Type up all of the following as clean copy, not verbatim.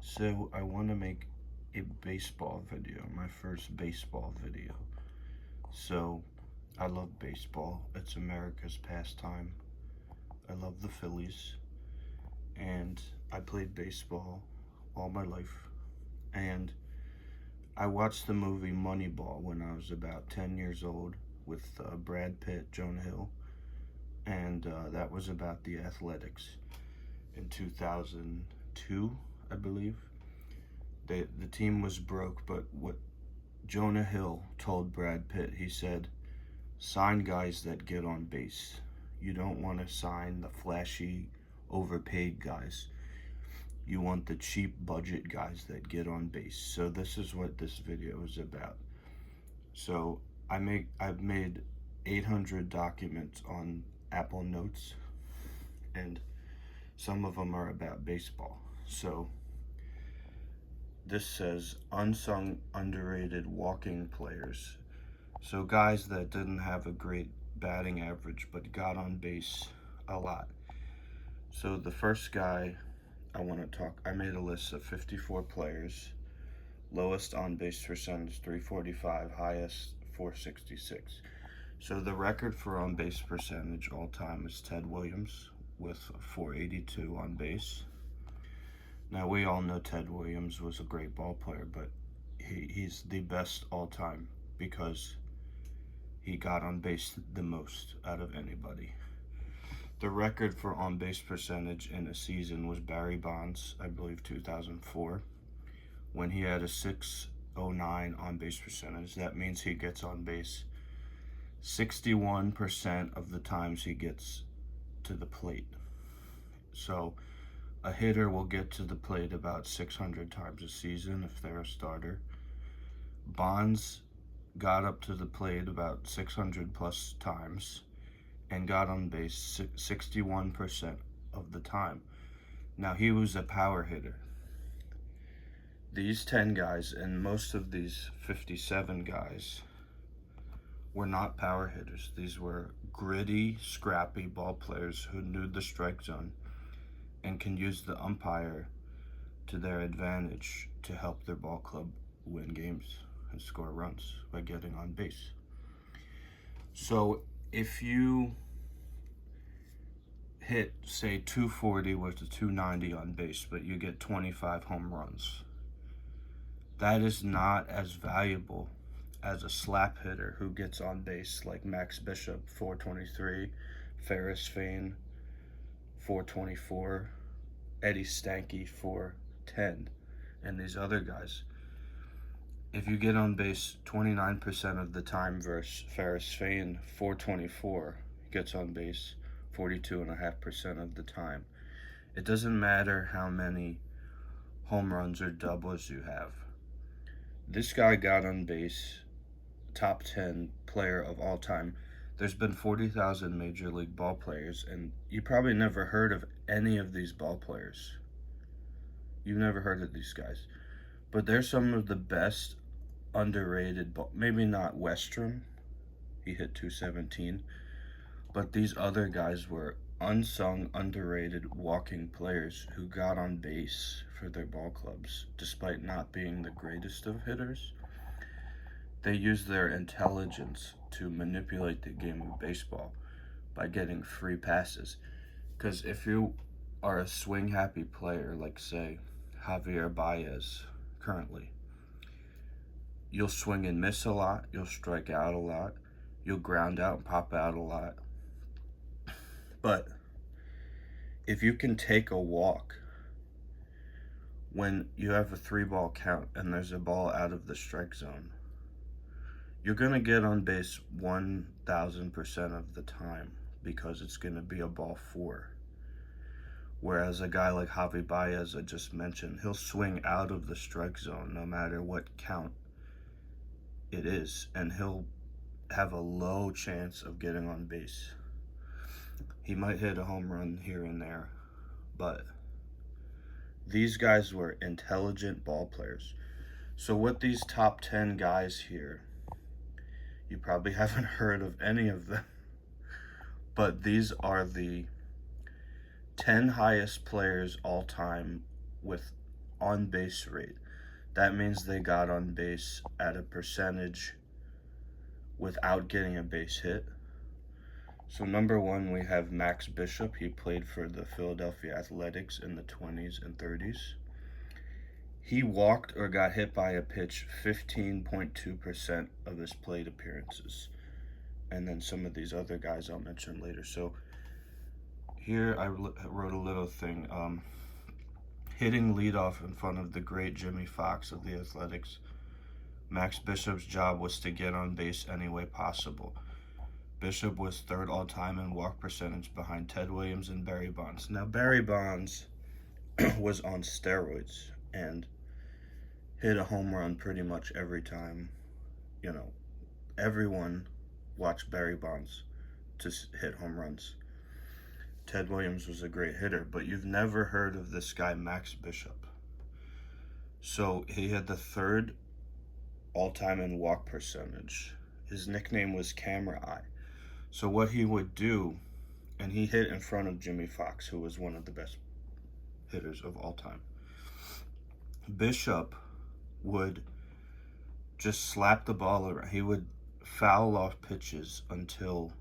So I want to make a baseball video, my first baseball video. So I love baseball. It's America's pastime. I love the Phillies, and I played baseball all my life. And I watched the movie Moneyball when I was about 10 years old with Brad Pitt, Jonah Hill, and that was about the Athletics in 2002, I believe. The team was broke, but what Jonah Hill told Brad Pitt, he said, sign guys that get on base. You don't want to sign the flashy, overpaid guys. You want the cheap budget guys that get on base. So this is what this video is about. So I've made 800 documents on Apple Notes, and some of them are about baseball. So this says unsung underrated walking players. So guys that didn't have a great batting average but got on base a lot. So the first guy I made a list of 54 players. Lowest on base percentage 345, highest 466. So the record for on base percentage all time is Ted Williams with 482 on base. Now we all know Ted Williams was a great ball player, but he's the best all time because he got on base the most out of anybody. The record for on base percentage in a season was Barry Bonds, I believe 2004, when he had a 609 on base percentage. That means he gets on base 61% of the times he gets to the plate. So a hitter will get to the plate about 600 times a season if they're a starter. Bonds got up to the plate about 600 plus times and got on base 61% of the time. Now he was a power hitter. These 10 guys and most of these 57 guys were not power hitters. These were gritty, scrappy ball players who knew the strike zone and can use the umpire to their advantage to help their ball club win games and score runs by getting on base. So if you hit, say, 240 with a 290 on base, but you get 25 home runs, that is not as valuable as a slap hitter who gets on base like Max Bishop, 423, Ferris Fain, 424, Eddie Stanky, 410, and these other guys. If you get on base 29% of the time versus Ferris Fain, 424, gets on base 42.5% of the time. It doesn't matter how many home runs or doubles you have. This guy got on base, top 10 player of all time. There's been 40,000 Major League ball players, and you probably never heard of any of these ball players. You've never heard of these guys. But they're some of the best underrated ball. Maybe not Westrom. He hit 217. But these other guys were unsung, underrated walking players who got on base for their ball clubs despite not being the greatest of hitters. They used their intelligence to manipulate the game of baseball by getting free passes. Because if you are a swing happy player, like say Javier Baez currently, you'll swing and miss a lot, you'll strike out a lot, you'll ground out and pop out a lot. But if you can take a walk when you have a 3-ball count and there's a ball out of the strike zone, you're going to get on base 1,000% of the time because it's going to be a ball 4. Whereas a guy like Javi Baez I just mentioned, he'll swing out of the strike zone no matter what count it is, and he'll have a low chance of getting on base. He might hit a home run here and there, but these guys were intelligent ball players. So with these top 10 guys here, you probably haven't heard of any of them, but these are the 10 highest players all time with on base rate. That means they got on base at a percentage without getting a base hit. So number one, we have Max Bishop. He played for the Philadelphia Athletics in the 20s and 30s. He walked or got hit by a pitch 15.2% of his plate appearances. And then some of these other guys I'll mention later. So here I wrote a little thing. Hitting leadoff in front of the great Jimmy Fox of the Athletics. Max Bishop's job was to get on base any way possible. Bishop was third all-time in walk percentage behind Ted Williams and Barry Bonds. Now, Barry Bonds was on steroids and hit a home run pretty much every time. You know, everyone watched Barry Bonds to hit home runs. Ted Williams was a great hitter, but you've never heard of this guy, Max Bishop. So he had the third all-time in walk percentage. His nickname was Camera Eye. So what he would do, and he hit in front of Jimmy Fox, who was one of the best hitters of all time. Bishop would just slap the ball around. He would foul off pitches until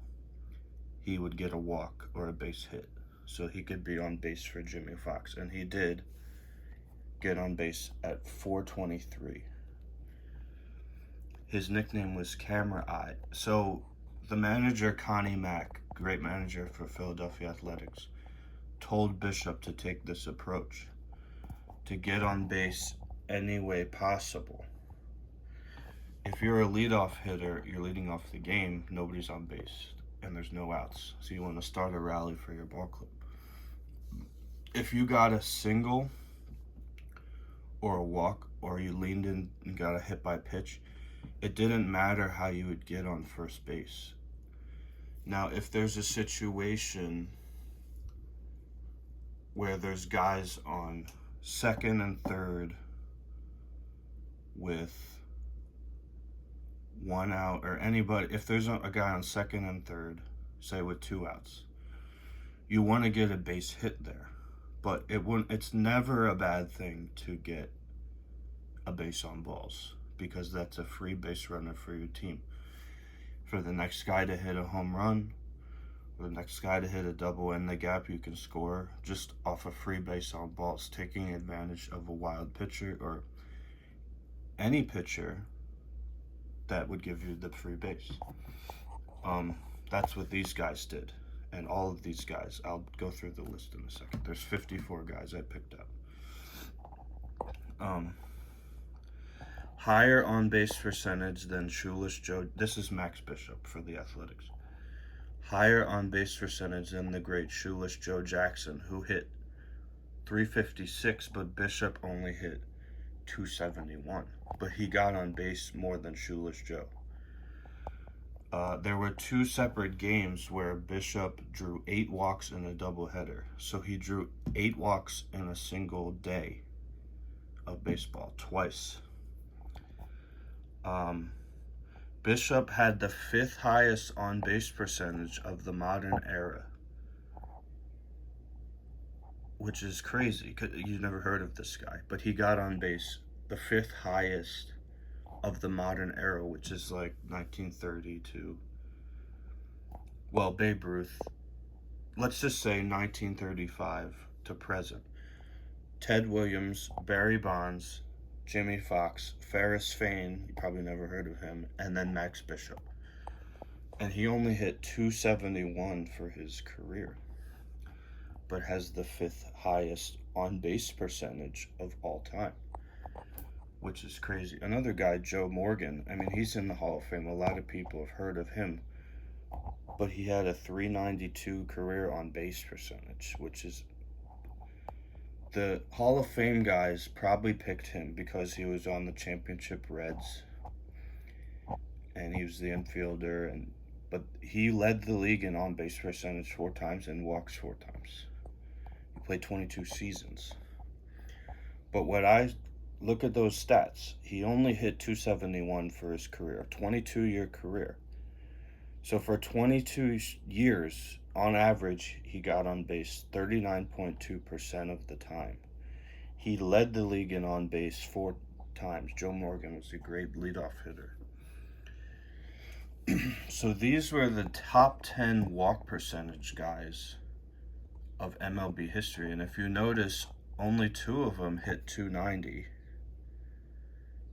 he would get a walk or a base hit, so he could be on base for Jimmy Fox. And he did get on base at 423. His nickname was Camera Eye. So the manager, Connie Mack, great manager for Philadelphia Athletics, told Bishop to take this approach, to get on base any way possible. If you're a leadoff hitter, you're leading off the game, nobody's on base, and there's no outs. So you want to start a rally for your ball club. If you got a single or a walk, or you leaned in and got a hit by pitch, it didn't matter how you would get on first base. Now, if there's a situation where there's guys on second and third with one out, or anybody, if there's a guy on second and third, say with two outs, you want to get a base hit there. But it's never a bad thing to get a base on balls, because that's a free base runner for your team. For the next guy to hit a home run, or the next guy to hit a double in the gap, you can score just off a free base on balls, taking advantage of a wild pitcher or any pitcher that would give you the free base. That's what these guys did. And all of these guys, I'll go through the list in a second. There's 54 guys I picked up. Higher on-base percentage than Shoeless Joe. This is Max Bishop for the Athletics. Higher on-base percentage than the great Shoeless Joe Jackson, who hit 356, but Bishop only hit 271. But he got on base more than Shoeless Joe. There were two separate games where Bishop drew 8 walks in a doubleheader. So he drew 8 walks in a single day of baseball, twice. Bishop had the 5th highest on-base percentage of the modern era, which is crazy, because you've never heard of this guy. But he got on base the 5th highest of the modern era, which is like 1930 to, well, Babe Ruth, let's just say 1935 to present. Ted Williams, Barry Bonds, Jimmy Fox, Ferris Fane, you probably never heard of him, and then Max Bishop. And he only hit 271 for his career, but has the 5th highest on-base percentage of all time, which is crazy. Another guy, Joe Morgan, I mean, he's in the Hall of Fame. A lot of people have heard of him, but he had a 392 career on-base percentage, which is, the Hall of Fame guys probably picked him because he was on the championship Reds, and he was the infielder, but he led the league in on-base percentage 4 times and walks 4 times. He played 22 seasons. But when I look at those stats, he only hit 271 for his career, 22-year career. So for 22 years, on average, he got on base 39.2% of the time. He led the league in on base 4 times. Joe Morgan was a great leadoff hitter. So these were the top 10 walk percentage guys of MLB history. And if you notice, only 2 of them hit 290.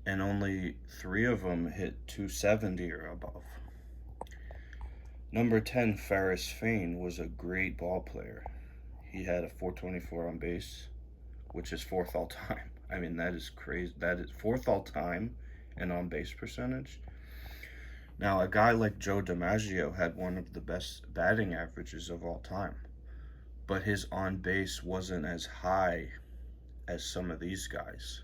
And only 3 of them hit 270 or above. Number 10, Ferris Fain, was a great ball player. He had a 424 on base, which is 4th all time. I mean, that is crazy. That is 4th all time in on base percentage. Now, a guy like Joe DiMaggio had one of the best batting averages of all time, but his on base wasn't as high as some of these guys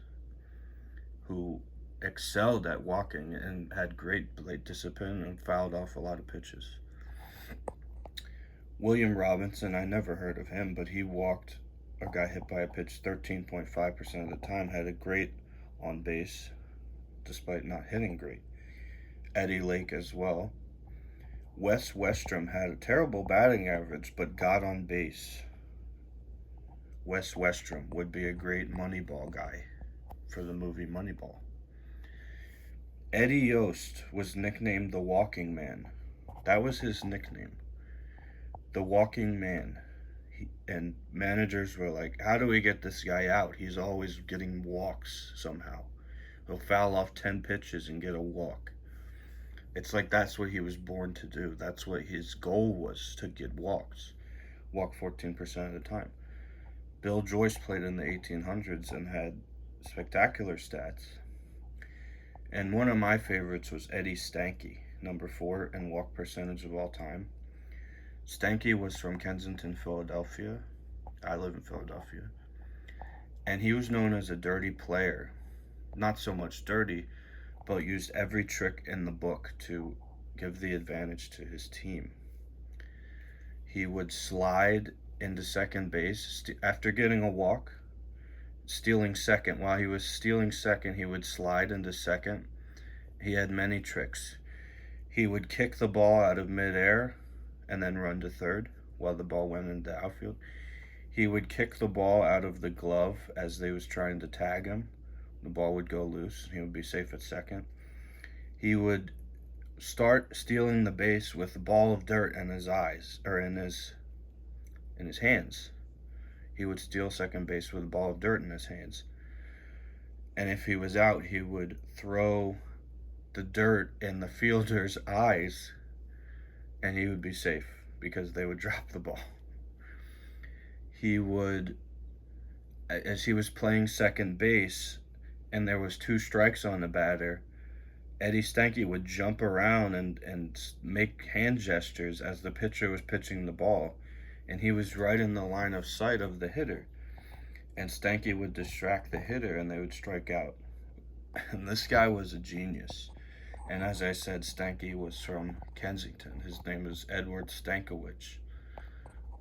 who excelled at walking and had great plate discipline and fouled off a lot of pitches. William Robinson, I never heard of him, but he walked or got hit by a pitch 13.5% of the time, had a great on base despite not hitting great. Eddie Lake as well. Wes Westrom had a terrible batting average but got on base. Wes Westrom would be a great Moneyball guy for the movie Moneyball. Eddie Yost was nicknamed the Walking Man. That was his nickname. The Walking Man. And managers were like, how do we get this guy out? He's always getting walks somehow. He'll foul off 10 pitches and get a walk. It's like that's what he was born to do. That's what his goal was, to get walks. Walk 14% of the time. Bill Joyce played in the 1800s and had spectacular stats. And one of my favorites was Eddie Stanky, number 4 in walk percentage of all time. Stanky was from Kensington, Philadelphia. I live in Philadelphia. And he was known as a dirty player. Not so much dirty, but used every trick in the book to give the advantage to his team. He would slide into second base after getting a walk, stealing second. While he was stealing second, he would slide into second. He had many tricks. He would kick the ball out of midair and then run to third while the ball went into outfield. He would kick the ball out of the glove as they was trying to tag him. The ball would go loose. He would be safe at second. He would start stealing the base with a ball of dirt in his eyes, or in his hands. He would steal second base with a ball of dirt in his hands. And if he was out, he would throw the dirt in the fielder's eyes, and he would be safe because they would drop the ball. He would, as he was playing second base and there was 2 strikes on the batter, Eddie Stanky would jump around and make hand gestures as the pitcher was pitching the ball, and he was right in the line of sight of the hitter, and Stanky would distract the hitter and they would strike out. And this guy was a genius. And as I said, Stanky was from Kensington. His name is Edward Stankiewicz.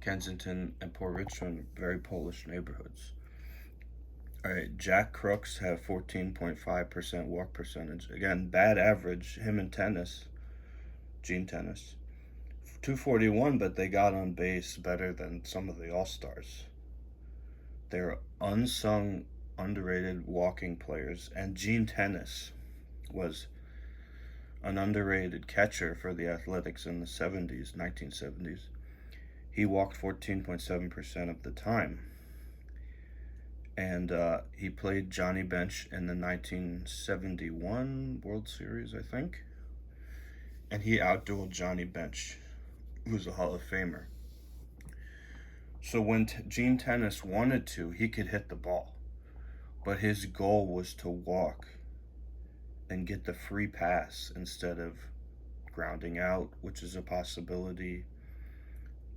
Kensington and Port Richmond, very Polish neighborhoods. All right, Jack Crooks had 14.5% walk percentage. Again, bad average. Him in tennis, Gene Tennis. 241, but they got on base better than some of the All-Stars. They're unsung, underrated walking players. And Gene Tennis was an underrated catcher for the Athletics in the 1970s. He walked 14.7% of the time. And he played Johnny Bench in the 1971 World Series, I think. And he outdueled Johnny Bench, who's a Hall of Famer. So when Gene Tennis wanted to, he could hit the ball. But his goal was to walk and get the free pass instead of grounding out, which is a possibility.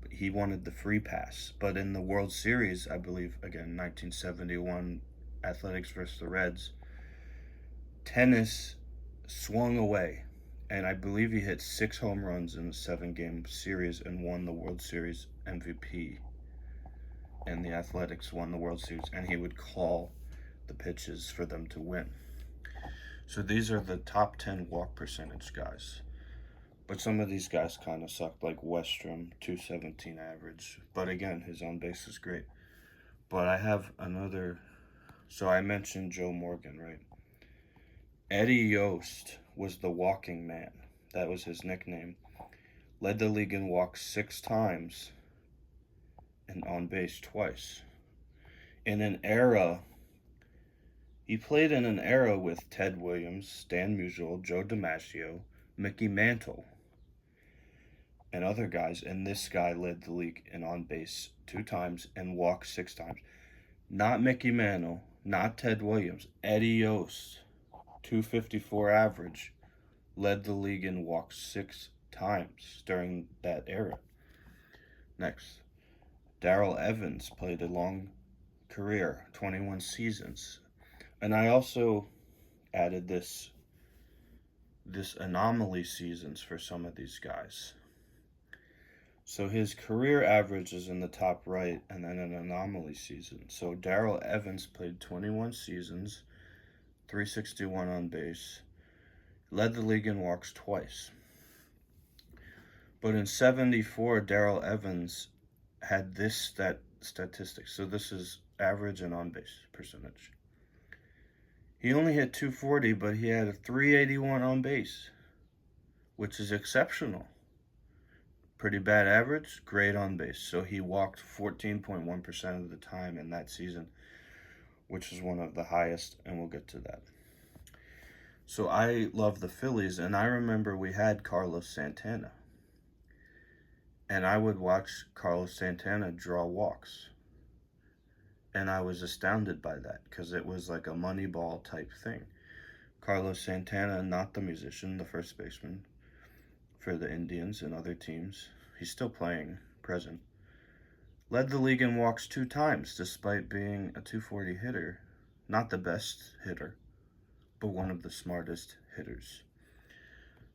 He wanted the free pass. But in the World Series, I believe, again, 1971, Athletics versus the Reds, Tennis swung away. And I believe he hit 6 home runs in a 7-game series and won the World Series MVP. And the Athletics won the World Series. And he would call the pitches for them to win. So these are the top 10 walk percentage guys. But some of these guys kind of sucked, like Westrom, 217 average. But again, his on base is great. But I have another So I mentioned Joe Morgan, right? Eddie Yost was the walking man. That was his nickname. Led the league in walks 6 times and on base twice. In an era, he played in an era with Ted Williams, Stan Musial, Joe DiMaggio, Mickey Mantle, and other guys, and this guy led the league in on base 2 times and walked 6 times. Not Mickey Mantle, not Ted Williams, Eddie Yost, 254 average, led the league in walks 6 times during that era. Next, Darrell Evans played a long career, 21 seasons. And I also added this anomaly seasons for some of these guys. So his career average is in the top right, and then an anomaly season. So Darrell Evans played 21 seasons, 361 on base, led the league in walks twice. But in 74, Darrell Evans had this statistic. So this is average and on base percentage. He only hit 240, but he had a 381 on base, which is exceptional. Pretty bad average, great on base. So he walked 14.1% of the time in that season, which is one of the highest, and we'll get to that. So I love the Phillies, and I remember we had Carlos Santana. And I would watch Carlos Santana draw walks. And I was astounded by that because it was like a Moneyball type thing. Carlos Santana, not the musician, the first baseman for the Indians and other teams. He's still playing, present. Led the league in walks 2 times despite being a 240 hitter. Not the best hitter, but one of the smartest hitters.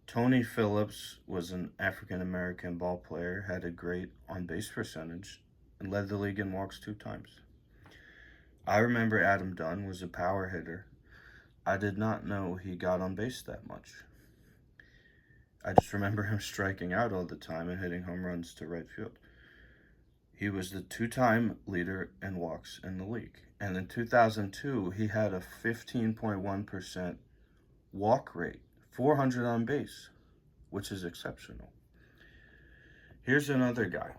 Tony Phillips was an African-American ball player, had a great on-base percentage, and led the league in walks 2 times. I remember Adam Dunn was a power hitter. I did not know he got on base that much. I just remember him striking out all the time and hitting home runs to right field. He was the 2-time leader in walks in the league. And in 2002, he had a 15.1% walk rate, 400 on base, which is exceptional. Here's another guy,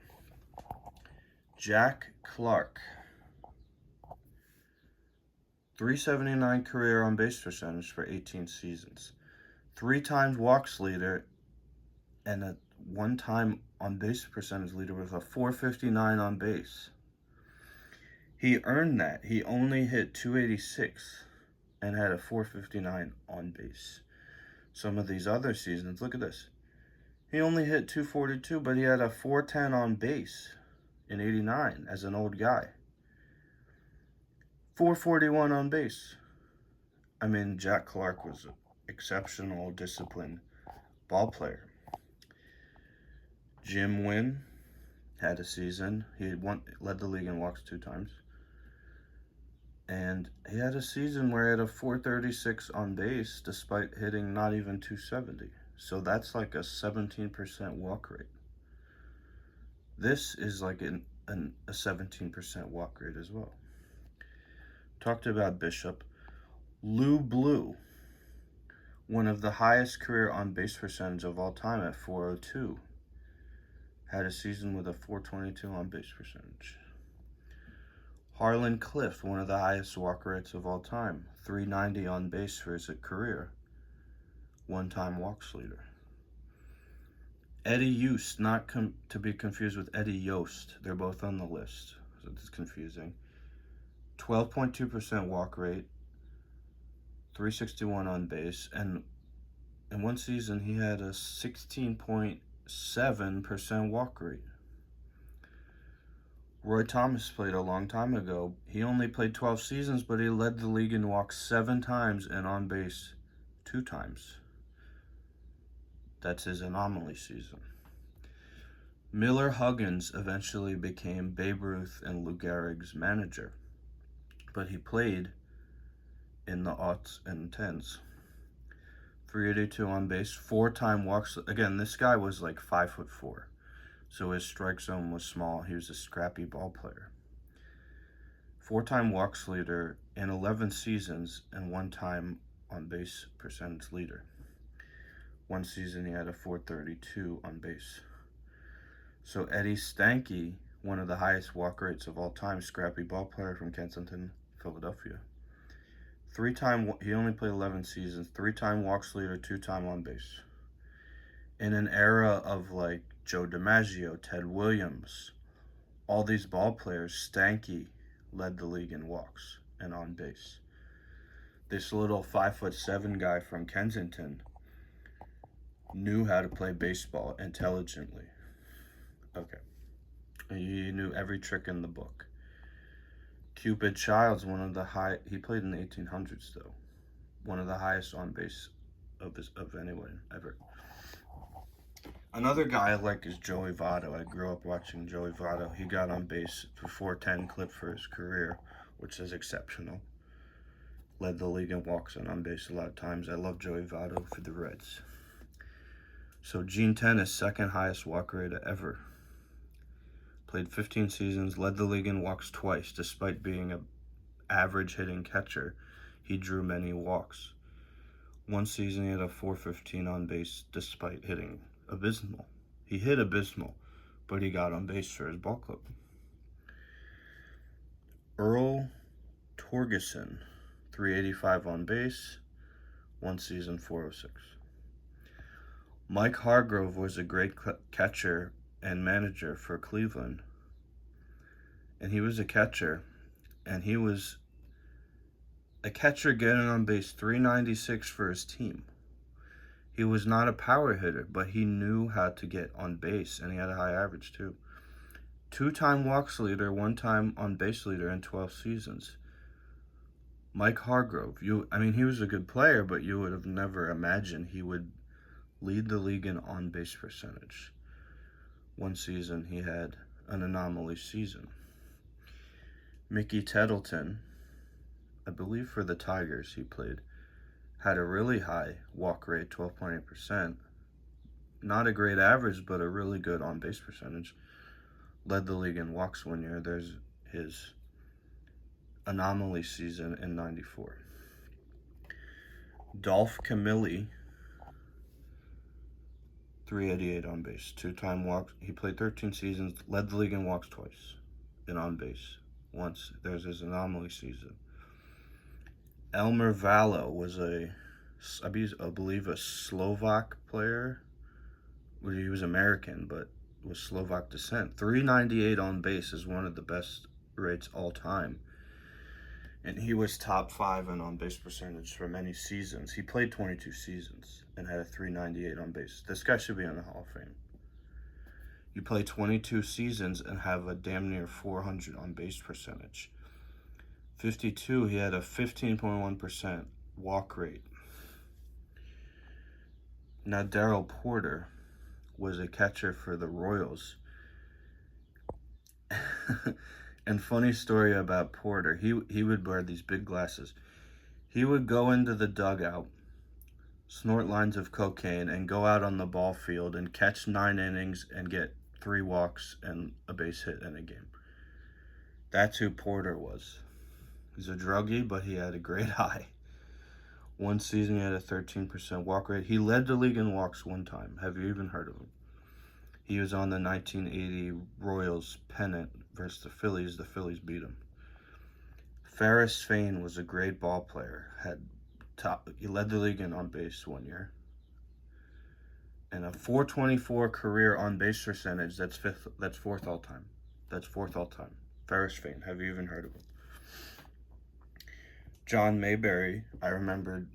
Jack Clark. 379 career on base percentage for 18 seasons. 3 times walks leader and a 1-time on base percentage leader with a 459 on base. He earned that. He only hit 286 and had a 459 on base. Some of these other seasons, look at this. He only hit 242, but he had a 410 on base in 89 as an old guy. 441 on base. I mean, Jack Clark was an exceptional, disciplined ball player. Jim Wynn had a season. He led the league in walks 2 times. And he had a season where he had a 436 on base despite hitting not even 270. So that's like a 17% walk rate. This is like a 17% walk rate as well. Talked about Bishop. Lou Blue, one of the highest career on base percentage of all time at 402. Had a season with a 422 on base percentage. Harlan Cliff, one of the highest walk rates of all time, 390 on base for his career, 1-time walks leader. Eddie Yost, not to be confused with Eddie Yost. They're both on the list, so it's confusing. 12.2% walk rate, 361 on base, and in one season he had a 16.7% walk rate. Roy Thomas played a long time ago. He only played 12 seasons, but he led the league in walks 7 times and on base 2 times. That's his anomaly season. Miller Huggins eventually became Babe Ruth and Lou Gehrig's manager, but he played in the aughts and tens. 382 on base, 4-time walks. Again, this guy was like 5'4", so his strike zone was small. He was a scrappy ball player. 4-time walks leader in 11 seasons, and 1-time on base percentage leader. One season he had a 432 on base. So Eddie Stanky, one of the highest walk rates of all time, scrappy ball player from Kensington, Philadelphia. He only played 11 seasons, 3-time walks leader, 2-time on base. In an era of like Joe DiMaggio, Ted Williams, all these ball players, Stanky led the league in walks and on base. This little 5'7" guy from Kensington knew how to play baseball intelligently. Okay. He knew every trick in the book. Cupid Childs, he played in the 1800s though. One of the highest on base of anyone ever. Another guy I like is Joey Votto. I grew up watching Joey Votto. He got on base for 410 clip for his career, which is exceptional. Led the league in walks and on base a lot of times. I love Joey Votto for the Reds. So Gene Tenace, second highest walk rate ever. Played 15 seasons, led the league in walks twice. Despite being an average hitting catcher, he drew many walks. One season he had a 415 on base despite hitting abysmal. He hit abysmal, but he got on base for his ball club. Earl Torgeson, 385 on base, one season 406. Mike Hargrove was a great catcher and manager for Cleveland. And he was a catcher, and he was a catcher getting on base 396 for his team. He was not a power hitter, but he knew how to get on base, and he had a high average too. 2-time walks leader, 1-time on base leader in 12 seasons. Mike Hargrove, he was a good player, but you would have never imagined he would lead the league in on base percentage. One season he had an anomaly season. Mickey Tettleton, I believe for the Tigers he played, had a really high walk rate, 12.8%. Not a great average, but a really good on base percentage. Led the league in walks one year. There's his anomaly season in 94. Dolph Camilli, 388 on base, 2-time walks. He played 13 seasons, led the league in walks twice, and on base once. There's his anomaly season. Elmer Valo was I believe a Slovak player. Well, he was American, but was Slovak descent. 398 on base is one of the best rates all time. And he was top 5 in on base percentage for many seasons. He played 22 seasons and had a 398 on base. This guy should be in the Hall of Fame. You play 22 seasons and have a damn near 400 on base percentage. 52, he had a 15.1% walk rate. Now, Darryl Porter was a catcher for the Royals. And funny story about Porter, he would wear these big glasses. He would go into the dugout, snort lines of cocaine, and go out on the ball field and catch 9 innings and get 3 walks and a base hit in a game. That's who Porter was. He's a druggie, but he had a great eye. One season he had a 13% walk rate. He led the league in walks one time. Have you even heard of him? He was on the 1980 Royals pennant versus the Phillies. The Phillies beat him. Ferris Fain was a great ball player. He led the league in on base one year. And a 424 career on base percentage. That's 4th all time. That's 4th all time. Ferris Fain. Have you even heard of him? John Mayberry. I remember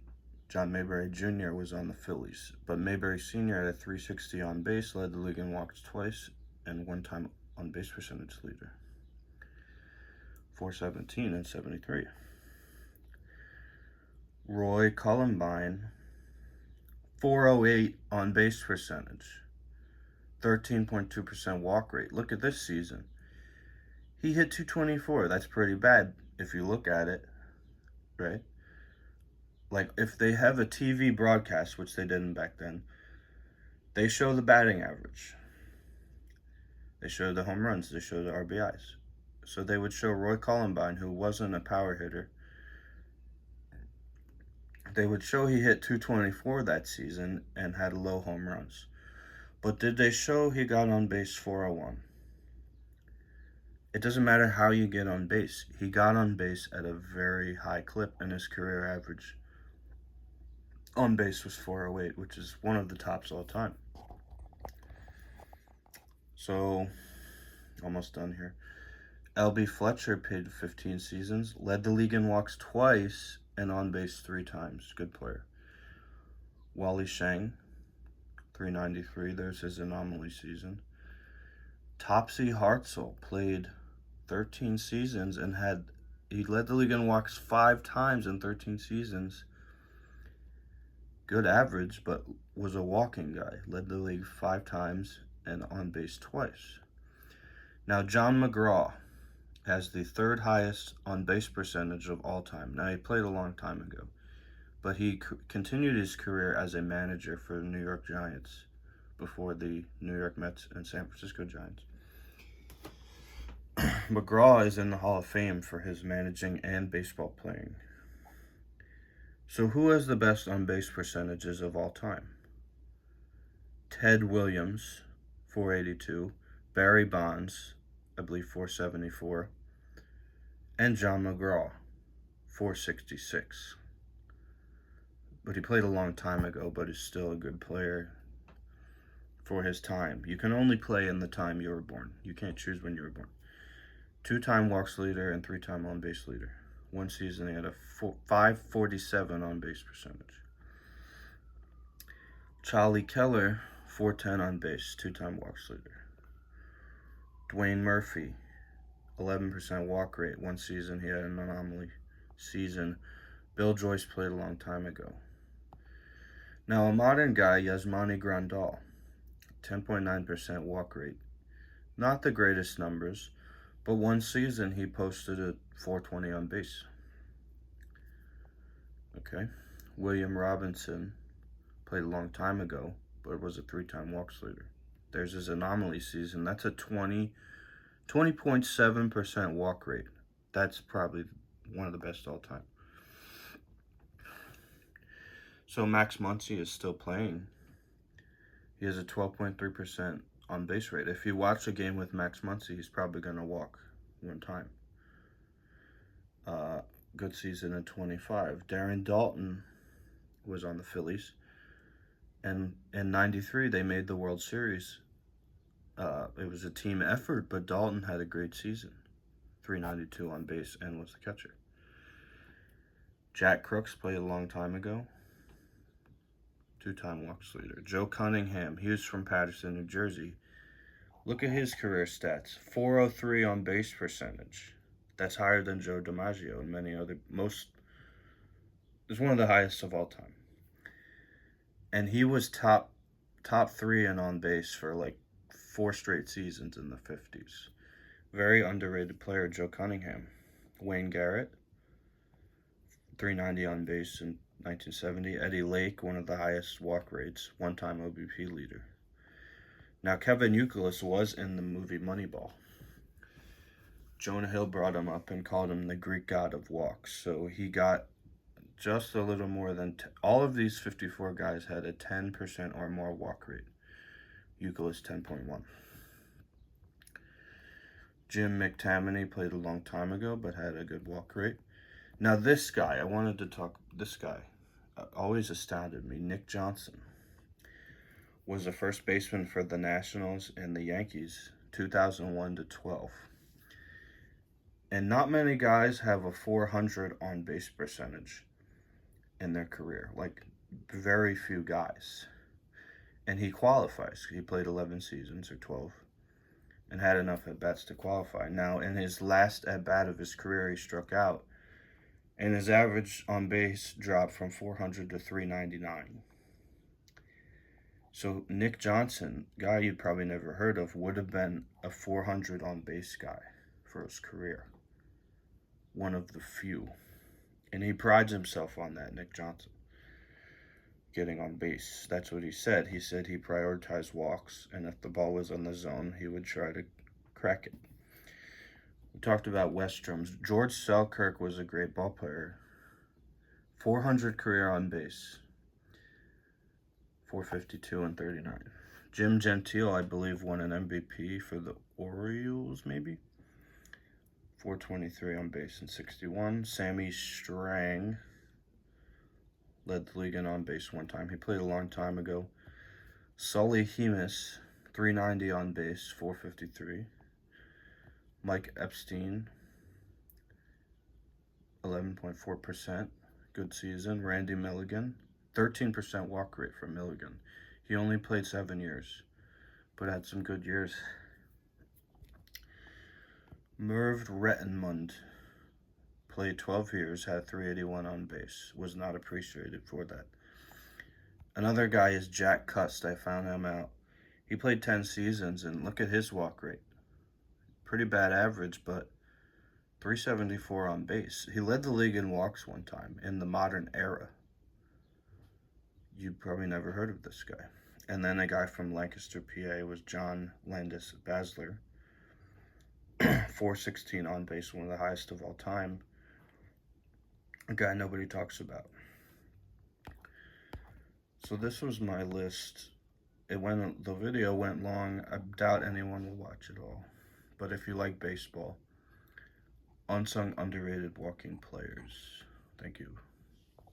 John Mayberry Jr. was on the Phillies, but Mayberry Sr. had a 360 on base, led the league in walks twice, and 1-time on base percentage leader. 417 and 73. Roy Columbine, 408 on base percentage, 13.2% walk rate. Look at this season. He hit 224. That's pretty bad if you look at it, right? Like, if they have a TV broadcast, which they didn't back then, they show the batting average. They show the home runs. They show the RBIs. So they would show Roy Columbine, who wasn't a power hitter. They would show he hit 224 that season and had low home runs. But did they show he got on base 401? It doesn't matter how you get on base. He got on base at a very high clip, and his career average on base was 408, which is one of the tops all time. So, almost done here. L.B. Fletcher played 15 seasons, led the league in walks twice, and on base 3 times. Good player. Wally Shang, 393. There's his anomaly season. Topsy Hartzell played 13 seasons and he led the league in walks 5 times in 13 seasons. Good average, but was a walking guy. Led the league 5 times and on base twice. Now, John McGraw has the 3rd highest on base percentage of all time. Now, he played a long time ago, but he continued his career as a manager for the New York Giants before the New York Mets and San Francisco Giants. McGraw is in the Hall of Fame for his managing and baseball playing. So who has the best on-base percentages of all time? Ted Williams, 482. Barry Bonds, I believe 474. And John McGraw, 466. But he played a long time ago, but is still a good player for his time. You can only play in the time you were born. You can't choose when you were born. 2-time walks leader and 3-time on-base leader. One season he had a 547 on-base percentage. Charlie Keller, 410 on base, 2-time walks leader. Dwayne Murphy, 11% walk rate. One season he had an anomaly season. Bill Joyce played a long time ago. Now a modern guy, Yasmani Grandal, 10.9% walk rate. Not the greatest numbers, but one season he posted a 420 on base. Okay. William Robinson played a long time ago, but was a 3-time walks leader. There's his anomaly season. That's a 20.7% walk rate. That's probably one of the best all time. So Max Muncy is still playing. He has a 12.3% on base rate. If you watch a game with Max Muncy, he's probably going to walk 1 time. Good season in 25. Darren Dalton was on the Phillies. And in 93, they made the World Series. It was a team effort, but Dalton had a great season. 392 on base and was the catcher. Jack Crooks played a long time ago. 2-time walks leader. Joe Cunningham, he was from Paterson, New Jersey. Look at his career stats. 403 on base percentage. That's higher than Joe DiMaggio and many other. It's one of the highest of all time. And he was top 3 in on base for like 4 straight seasons in the 50s. Very underrated player, Joe Cunningham. Wayne Garrett, 390 on base in 1970. Eddie Lake, one of the highest walk rates, 1-time OBP leader. Now, Kevin Youkilis was in the movie Moneyball. Jonah Hill brought him up and called him the Greek god of walks. So he got just a little more than... all of these 54 guys had a 10% or more walk rate. Youkilis, 10.1. Jim McTammany played a long time ago, but had a good walk rate. Now this guy, I wanted to talk... this guy always astounded me. Nick Johnson was the first baseman for the Nationals and the Yankees, 2001 to 12. And not many guys have a 400 on base percentage in their career. Like, very few guys. And he qualifies. He played 11 seasons or 12 and had enough at-bats to qualify. Now, in his last at-bat of his career, he struck out. And his average on base dropped from 400 to 399. So Nick Johnson, guy you'd probably never heard of, would have been a 400 on base guy for his career. One of the few. And he prides himself on that, Nick Johnson. Getting on base. That's what he said. He said he prioritized walks, and if the ball was on the zone, he would try to crack it. We talked about Westrom's. George Selkirk was a great ball player. 400 career on base. 452 and 39. Jim Gentile, I believe, won an MVP for the Orioles, maybe. 423 on base and 61. Sammy Strang led the league in on base one time. He played a long time ago. Sully Hemus, 390 on base, 453. Mike Epstein, 11.4%. Good season. Randy Milligan, 13% walk rate for Milligan. He only played 7 years, but had some good years. Merv Rettenmund played 12 years, had 381 on base. Was not appreciated for that. Another guy is Jack Cust. I found him out. He played 10 seasons, and look at his walk rate. Pretty bad average, but 374 on base. He led the league in walks one time in the modern era. You probably never heard of this guy. And then a guy from Lancaster, PA was John Landis Basler. 416 on base, one of the highest of all time. A guy nobody talks about. So this was my list. The video went long. I doubt anyone will watch it all. But if you like baseball, unsung, underrated walking players. Thank you.